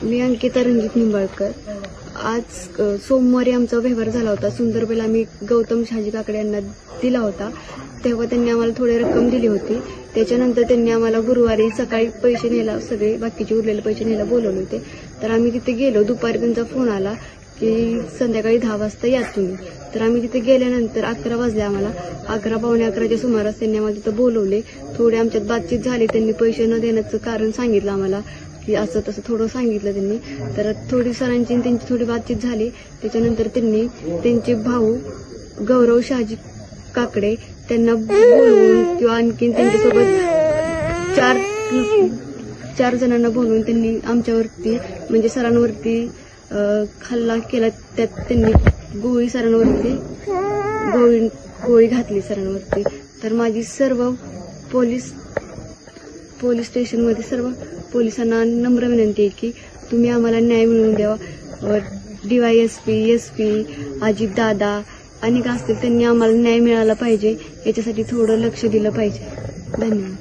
मी अंकिता रणजित निंबाळकर. आज सोमवारी आमचा व्यवहार झाला होता. सुंदरबेल आम्ही गौतम शहाजी काकडे यांना दिला होता. तेव्हा त्यांनी आम्हाला थोडी रक्कम दिली होती. त्याच्यानंतर त्यांनी आम्हाला गुरुवारी सकाळी पैसे न्यायला, सगळे बाकीचे उरलेले पैसे न्यायला बोलवले होते. तर आम्ही तिथे गेलो. दुपारी त्यांचा फोन आला की संध्याकाळी 10 वाजता या तुम्ही. तर आम्ही तिथे गेल्यानंतर 11 वाजले आम्हाला. 11 पावणे 11च्या सुमारास त्यांनी आम्हाला तिथं बोलवले. थोडी आमच्यात बातचीत झाली. त्यांनी पैसे न देण्याचं कारण सांगितलं आम्हाला की असं तसं थोडं सांगितलं त्यांनी. तर थोडी सरांची त्यांची थोडी बातचीत झाली. त्याच्यानंतर त्यांनी त्यांचे भाऊ गौरव शहाजी काकडे त्यांना बोलवून किंवा आणखीन त्यांच्यासोबत चार जणांना बोलवून त्यांनी आमच्यावरती म्हणजे सरांवरती हल्ला केला. त्यात त्यांनी गोळी घातली सरांवरती. तर माझी सर्व पोलीस स्टेशनमध्ये सर्व पोलिसांना नम्र विनंती आहे की तुम्ही आम्हाला न्याय मिळवून द्यावा. DYSP, SP, अजित दादा अनेक असतील, त्यांनी आम्हाला न्याय मिळाला पाहिजे. याच्यासाठी थोडं लक्ष दिलं पाहिजे. धन्यवाद.